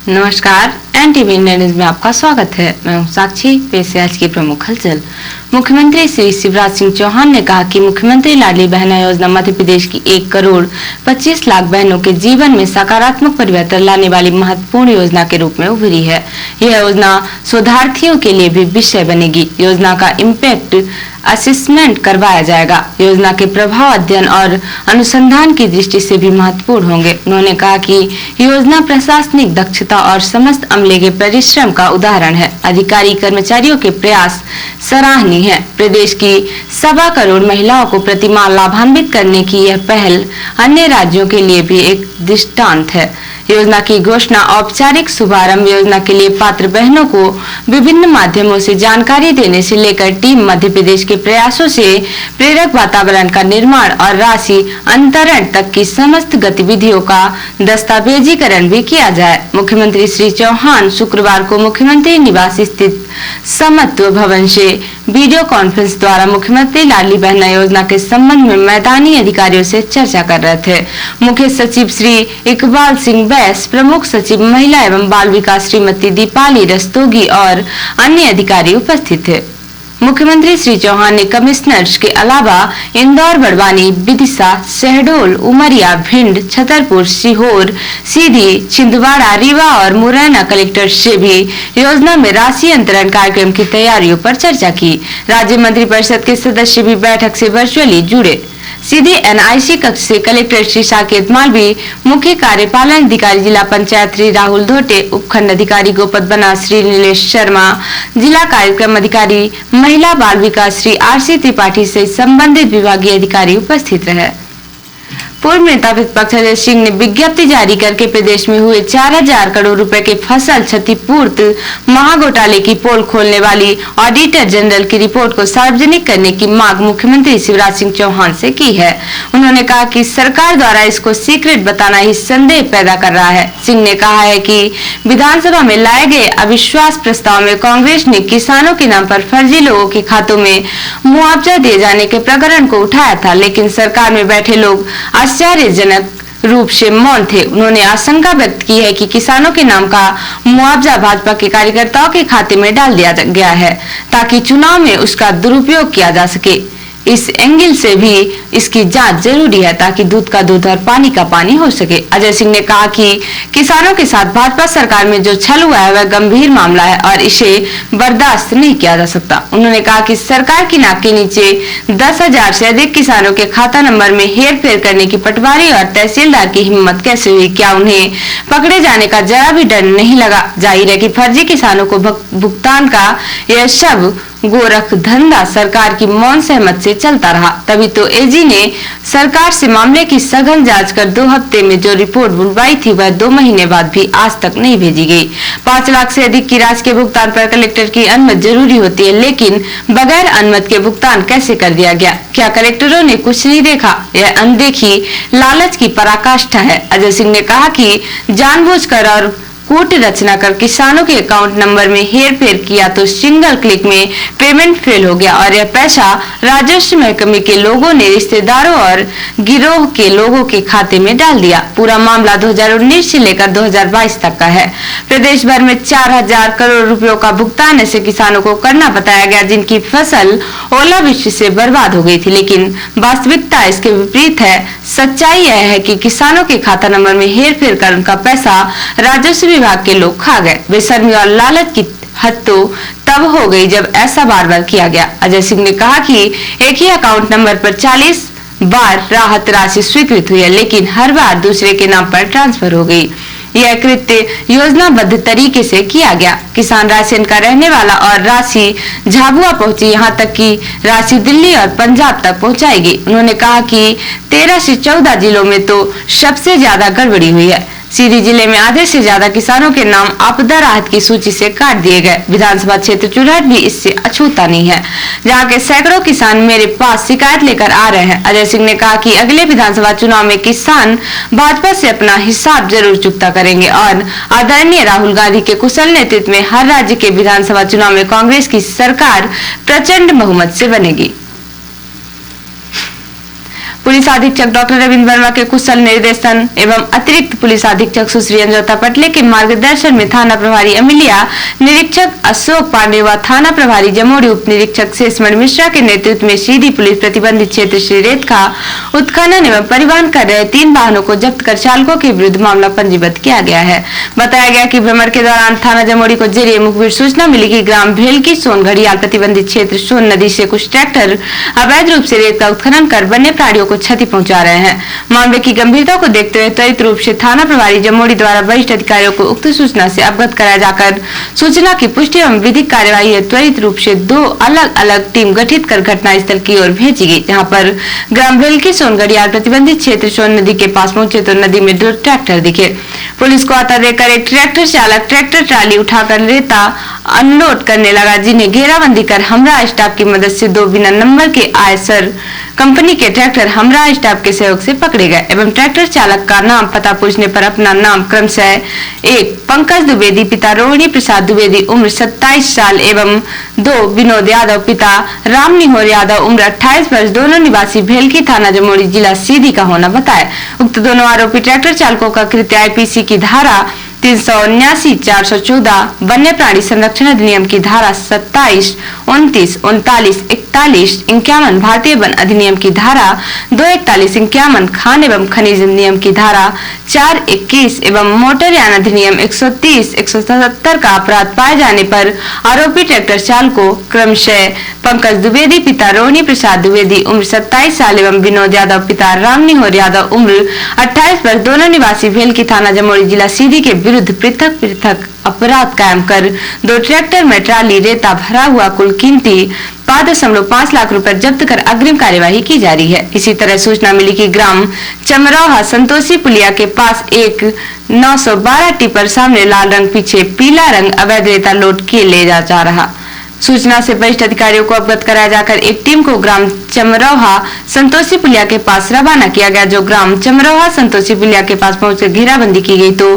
नमस्कार, NTV India news में आपका स्वागत है। मैं हूं साक्षी। पेश है आज की प्रमुख हलचल। मुख्यमंत्री श्री शिवराज सिंह चौहान ने कहा कि मुख्यमंत्री लाडली बहना योजना मध्य प्रदेश की 1 करोड़ 25 लाख बहनों के जीवन में सकारात्मक परिवर्तन लाने वाली महत्वपूर्ण योजना के रूप में उभरी है। यह योजना शोधार्थियों के लिए भी विषय बनेगी। योजना का इम्पैक्ट असेसमेंट करवाया जाएगा। योजना के प्रभाव अध्ययन और अनुसंधान की दृष्टि से भी महत्वपूर्ण होंगे। उन्होंने कहा कि योजना प्रशासनिक दक्षता और समस्त अमले के परिश्रम का उदाहरण है। अधिकारी कर्मचारियों के प्रयास सराहनीय है। प्रदेश की 1.25 करोड़ महिलाओं को प्रतिमाह लाभान्वित करने की यह पहल अन्य राज्यों के लिए भी एक दृष्टांत है। योजना की घोषणा औपचारिक शुभारंभ योजना के लिए पात्र बहनों को विभिन्न माध्यमों से जानकारी देने से लेकर टीम मध्य प्रदेश के प्रयासों से प्रेरक वातावरण का निर्माण और राशि अंतरण तक की समस्त गतिविधियों का दस्तावेजीकरण भी किया जाए। मुख्यमंत्री श्री चौहान शुक्रवार को मुख्यमंत्री निवास स्थित समत्व भवन से वीडियो कॉन्फ्रेंस द्वारा मुख्यमंत्री लाडली बहना योजना के संबंध में मैदानी अधिकारियों से चर्चा कर रहे थे। मुख्य सचिव श्री इकबाल सिंह बैस, प्रमुख सचिव महिला एवं बाल विकास श्रीमती दीपाली रस्तोगी और अन्य अधिकारी उपस्थित थे। मुख्यमंत्री श्री चौहान ने कमिश्नर्स के अलावा इंदौर, बड़वानी, विदिशा, शहडोल, उमरिया, भिंड, छतरपुर, सीहोर, सीधी, छिंदवाड़ा, रीवा और मुरैना कलेक्टर से भी योजना में राशि अंतरण कार्यक्रम की तैयारियों पर चर्चा की। राज्य मंत्रिपरिषद के सदस्य भी बैठक से वर्चुअली जुड़े। सीधे एनआईसी कक्ष से कलेक्टर श्री साकेत मालवी, मुख्य कार्यपालन अधिकारी जिला पंचायत श्री राहुल धोटे, उपखंड अधिकारी गोपद बना श्री नीलेश शर्मा, जिला कार्यक्रम अधिकारी महिला बाल विकास श्री आरसी त्रिपाठी से संबंधित विभागीय अधिकारी उपस्थित रहे। पूर्व नेता प्रतिपक्ष अजय सिंह ने विज्ञप्ति जारी करके प्रदेश में हुए 4000 करोड़ रुपए के फसल क्षतिपूर्ति महाघोटाले की पोल खोलने वाली ऑडिटर जनरल की रिपोर्ट को सार्वजनिक करने की मांग मुख्यमंत्री शिवराज सिंह चौहान से की है। उन्होंने कहा कि सरकार द्वारा इसको सीक्रेट बताना ही संदेह पैदा कर रहा है। सिंह ने कहा है कि विधानसभा में लाए गए अविश्वास प्रस्ताव में कांग्रेस ने किसानों के नाम पर फर्जी लोगों के खातों में मुआवजा दिए जाने के प्रकरण को उठाया था, लेकिन सरकार में बैठे लोग आश्चर्यजनक रूप से मौन थे। उन्होंने आशंका व्यक्त की है कि किसानों के नाम का मुआवजा भाजपा के कार्यकर्ताओं के खाते में डाल दिया गया है ताकि चुनाव में उसका दुरुपयोग किया जा सके। इस एंगल से भी इसकी जांच जरूरी है ताकि दूध का दूध और पानी का पानी हो सके। अजय सिंह ने कहा कि किसानों के साथ भाजपा सरकार में जो छल हुआ है वह गंभीर मामला है और इसे बर्दाश्त नहीं किया जा सकता। उन्होंने कहा कि सरकार की नाक के नीचे 10,000 से अधिक किसानों के खाता नंबर में हेर फेर करने की पटवारी और तहसीलदार की हिम्मत कैसे हुई? क्या उन्हें पकड़े जाने का जरा भी डर नहीं लगा? जाहिर है कि फर्जी किसानों को भुगतान का यह सब गोरख धंधा सरकार की मौन सहमत से चलता रहा। तभी तो एजी ने सरकार से मामले की सघन जांच कर 2 हफ्ते में जो रिपोर्ट बुलवाई थी वह 2 महीने बाद भी आज तक नहीं भेजी गई। 5 लाख से अधिक की राशि के भुगतान पर कलेक्टर की अनुमति जरूरी होती है, लेकिन बगैर अनुमति के भुगतान कैसे कर दिया गया? क्या कलेक्टरों ने कुछ नहीं देखा? यह अनदेखी लालच की पराकाष्ठा है। अजय सिंह ने कहा कि जानबूझकर और कूट रचना कर किसानों के अकाउंट नंबर में हेर फेर किया तो सिंगल क्लिक में पेमेंट फेल हो गया और यह पैसा राजस्व महकमे के लोगों ने रिश्तेदारों और गिरोह के लोगों के खाते में डाल दिया। पूरा मामला 2019 से लेकर 2022 तक का है। प्रदेश भर में 4000 करोड़ रुपयों का भुगतान ऐसे किसानों को करना बताया गया जिनकी फसल ओलावृष्टि से बर्बाद हो गई थी, लेकिन वास्तविकता इसके विपरीत है। सच्चाई यह है कि किसानों के खाता नंबर में हेर फेर कर उनका पैसा राजस्व विभाग के लोग खा गए। बेशर्मी और लालच की हद तो तब हो गई जब ऐसा बार बार किया गया। अजय सिंह ने कहा कि एक ही अकाउंट नंबर पर 40 बार राहत राशि स्वीकृत हुई है, लेकिन हर बार दूसरे के नाम पर ट्रांसफर हो गई। यह कृत्य योजनाबद्ध तरीके से किया गया। किसान राशन का रहने वाला और राशि झाबुआ पहुंची, यहाँ तक कि राशि दिल्ली और पंजाब तक पहुंचाएगी। उन्होंने कहा कि 13 से 14 जिलों में तो सबसे ज्यादा गड़बड़ी हुई है। सीधी जिले में आधे से ज्यादा किसानों के नाम आपदा राहत की सूची से काट दिए गए। विधानसभा क्षेत्र चुरहट भी इससे अछूता नहीं है, जहां के सैकड़ों किसान मेरे पास शिकायत लेकर आ रहे हैं। अजय सिंह ने कहा कि अगले विधानसभा चुनाव में किसान भाजपा से अपना हिसाब जरूर चुकता करेंगे और आदरणीय राहुल गांधी के कुशल नेतृत्व में हर राज्य के विधानसभा चुनाव में कांग्रेस की सरकार प्रचंड बहुमत से बनेगी। पुलिस अधीक्षक डॉक्टर रविंद्र वर्मा के कुशल निर्देशन एवं अतिरिक्त पुलिस अधीक्षक सुश्री अंजोता पटले के मार्गदर्शन में थाना प्रभारी अमिलिया, निरीक्षक अशोक पांडे व थाना प्रभारी जमोड़ी उप निरीक्षक शेषमणि मिश्रा के नेतृत्व में सीधी पुलिस प्रतिबंधित क्षेत्र श्री रेत का उत्खनन एवं परिवहन कर रहे 3 वाहनों को जब्त कर चालकों के विरुद्ध मामला पंजीबद्ध किया गया है। बताया गया कि भ्रमण के दौरान थाना जमोड़ी को जरिए मुखबिर सूचना मिली कि ग्राम भेलकी सोन घड़ियाल प्रतिबंधित क्षेत्र सोन नदी से कुछ ट्रैक्टर अवैध रूप से रेत का उत्खनन कर वन्य प्राणियों को क्षति पहुंचा रहे हैं। मामले की गंभीरता को देखते हुए त्वरित रूप से थाना प्रभारी जमोड़ी द्वारा वरिष्ठ अधिकारियों को उक्त सूचना से अवगत कराया जाकर सूचना की पुष्टि एवं विधिक कार्यवाही हेतु त्वरित रूप से 2 अलग अलग टीम गठित कर घटनास्थल की ओर भेजी गई, जहां पर ग्राम भेलकी सोन घड़ियाल प्रतिबंधित क्षेत्र सोन नदी के पास पहुंचे तो नदी में 2 ट्रैक्टर दिखे। पुलिस को आता देखकर एक ट्रैक्टर चालक ट्रैक्टर ट्राली उठाकर रेता अनलोड करने लगा, जिन्हें घेराबंदी कर हमरा स्टाफ की मदद से 2 बिना नंबर के आयसर कंपनी के ट्रैक्टर हमरा स्टाफ के सहयोग से पकड़े गए एवं ट्रैक्टर चालक का नाम पता पूछने पर अपना नाम क्रमशः 1 पंकज द्विवेदी पिता रोहिणी प्रसाद द्विवेदी उम्र 27 साल एवं 2 विनोद यादव पिता राम निहोर यादव उम्र 28 वर्ष दोनों निवासी भेलकी थाना जमोड़ी जिला सीधी का होना बताया। उक्त दोनों आरोपी ट्रैक्टर चालकों का कृत्य आईपीसी की धारा 379, 414 वन्य प्राणी संरक्षण अधिनियम की धारा 27, 29, 39, 41, 51 भारतीय वन अधिनियम की धारा 241, 51 खान एवं खनिज नियम की धारा 421 एवं मोटर यान अधिनियम 130, 177 का अपराध पाए जाने पर आरोपी ट्रैक्टर चालक को क्रमशः पंकज द्विवेदी पिता रोहिणी प्रसाद द्विवेदी उम्र 27 साल एवं विनोद यादव पिता राम निहोर यादव उम्र 28 वर्ष दोनों निवासी भेलकी थाना जमोड़ी जिला सीधी के विरुद्ध पृथक पृथक अपराध कायम कर 2 ट्रैक्टर में ट्राली रेता भरा हुआ कुल कीमती 5.5 लाख रुपए जब्त कर अग्रिम कार्यवाही की जा रही है। इसी तरह सूचना मिली कि ग्राम चमरौहा संतोषी पुलिया के पास एक 912 टिपर सामने लाल रंग पीछे पीला रंग अवैध रेता लोड किए ले जा रहा। सूचना से वरिष्ठ अधिकारियों को अवगत कराया जाकर एक टीम को ग्राम चमरौहा संतोषी पुलिया के पास रवाना किया गया, जो ग्राम चमरौहा संतोषी पुलिया के पास पहुंचकर घेराबंदी की गई तो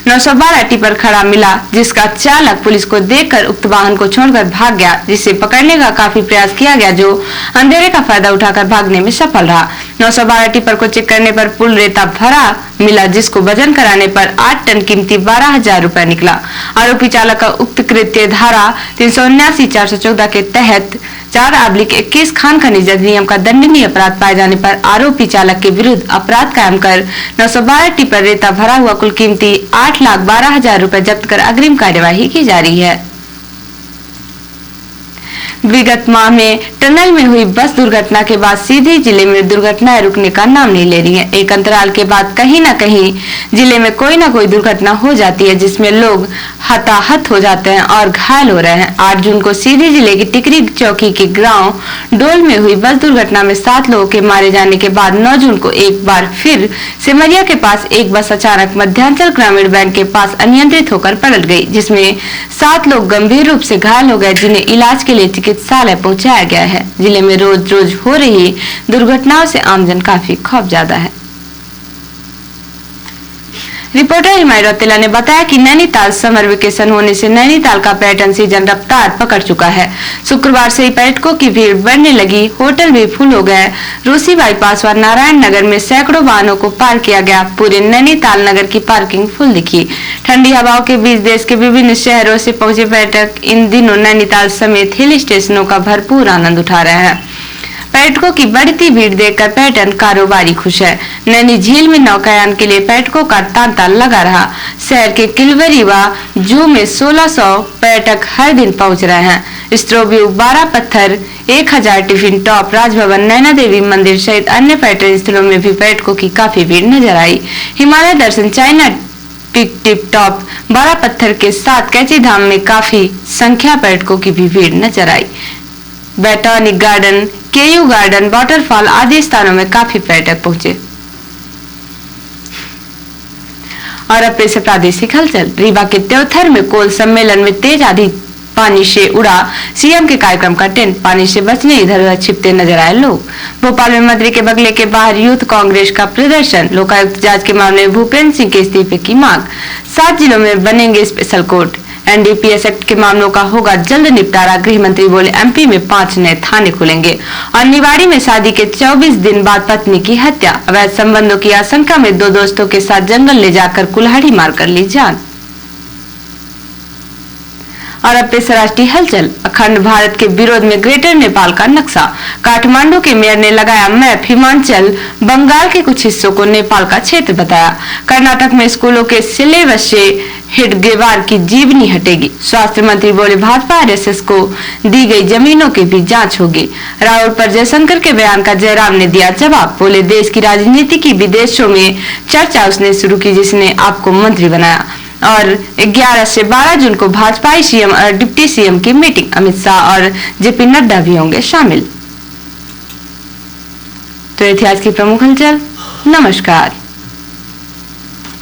912 टिपर खड़ा मिला, जिसका चालक पुलिस को देखकर उक्त वाहन को छोड़कर भाग गया, जिसे पकड़ने का काफी प्रयास किया गया, जो अंधेरे का फायदा उठाकर भागने में सफल रहा। 912 टिपर को चेक करने पर पुल रेता भरा मिला, जिसको वजन कराने पर 8 टन कीमती 12,000 रुपए निकला। आरोपी चालक का उक्त कृत्य धारा 379, 414 के तहत 4/21 खान खनिज अधिनियम का दंडनीय अपराध पाए जाने पर आरोपी चालक के विरुद्ध अपराध कायम कर 912 टिपर रेता भरा हुआ कुल कीमती 8,12,000 रुपए जब्त कर अग्रिम कार्यवाही की जा रही है। विगत माह में टनल में हुई बस दुर्घटना के बाद सीधी जिले में दुर्घटनाएं रुकने का नाम नहीं ले रही हैं। एक अंतराल के बाद कहीं न कहीं जिले में कोई ना कोई दुर्घटना हो जाती है, जिसमें लोग हताहत हो जाते हैं और घायल हो रहे हैं। 8 जून को सीधी जिले की टिकरी चौकी के गांव डोल में हुई बस दुर्घटना में 7 लोगों के मारे जाने के बाद 9 जून को एक बार फिर सिमरिया के पास एक बस अचानक मध्यांचल ग्रामीण बैंक के पास अनियंत्रित होकर पलट गई, जिसमें 7 लोग गंभीर रूप से घायल हो गए, जिन्हें इलाज के लिए चिकित्सालय पहुंचाया गया है। जिले में रोज रोज हो रही दुर्घटनाओं से आमजन काफी खौफजदा है। रिपोर्टर हिमायत रौतेला ने बताया कि नैनीताल समर वेकेशन होने से नैनीताल का पर्यटन सीजन रफ्तार पकड़ चुका है। शुक्रवार से ही पर्यटकों की भीड़ बढ़ने लगी, होटल भी फुल हो गए। रूसी बाईपास व नारायण नगर में सैकड़ों वाहनों को पार्क किया गया। पूरे नैनीताल नगर की पार्किंग फुल दिखी। ठंडी हवाओं के बीच देश के विभिन्न शहरों से पहुंचे पर्यटक इन दिनों नैनीताल समेत हिल स्टेशनों का भरपूर आनंद उठा रहे हैं। पर्यटकों की बढ़ती भीड़ देखकर पर्यटन कारोबारी खुश है। नैनी झील में नौकायान के लिए पर्यटकों का तांता लगा रहा। शहर के किलवरी व जू में 1600 पर्यटक हर दिन पहुंच रहे हैं। स्ट्रोव्यू, 12 पत्थर, 1000 टिफिन टॉप, राजभवन, नैना देवी मंदिर सहित अन्य पर्यटन स्थलों में भी पर्यटकों की काफी भीड़ नजर आई। हिमालय दर्शन, चाइना पिक टिप टॉप, 12 पत्थर के साथ कैची धाम में काफी संख्या पर्यटकों की भी भीड़ नजर आई। बैटॉनिक गार्डन, केयू गार्डन, वाटरफॉल आदि स्थानों में काफी पर्यटक पहुंचे। और अब से प्रादेशिक हलचल। रीवा के त्योथर में कोल सम्मेलन में तेज आंधी पानी से उड़ा सीएम के कार्यक्रम का टेंट। पानी से बचने इधर उधर छिपते नजर आए लोग। भोपाल में मंत्री के बंगले के बाहर यूथ कांग्रेस का प्रदर्शन। लोकायुक्त जांच के मामले में भूपेंद्र सिंह के इस्तीफे की मांग। 7 जिलों में बनेंगे स्पेशल कोर्ट। एनडीपीएस एक्ट के मामलों का होगा जल्द निपटारा। गृह मंत्री बोले एमपी में 5 नए थाने खुलेंगे। और निवाड़ी में शादी के 24 दिन बाद पत्नी की हत्या। अवैध संबंधों की आशंका में 2 दोस्तों के साथ जंगल ले जाकर कुल्हाड़ी मारकर ली जान। और अब पेश राष्ट्रीय हलचल। अखंड भारत के विरोध में ग्रेटर नेपाल का नक्शा। काठमांडू के मेयर ने लगाया मैप। हिमाचल बंगाल के कुछ हिस्सों को नेपाल का क्षेत्र बताया। कर्नाटक में स्कूलों के सिलेबस से हेडगेवार की जीभ नहीं हटेगी। स्वास्थ्य मंत्री बोले भाजपा आरएसएस को दी गई जमीनों की भी जांच होगी। राहुल पर जयशंकर के बयान का जयराम ने दिया जवाब। बोले देश की राजनीति की विदेशों में चर्चा उसने शुरू की जिसने आपको मंत्री बनाया। और 11 से 12 जून को भाजपाई सीएम और डिप्टी सीएम की मीटिंग। अमित शाह और जेपी नड्डा भी होंगे शामिल। तो ये थी आज की प्रमुख हलचल। नमस्कार।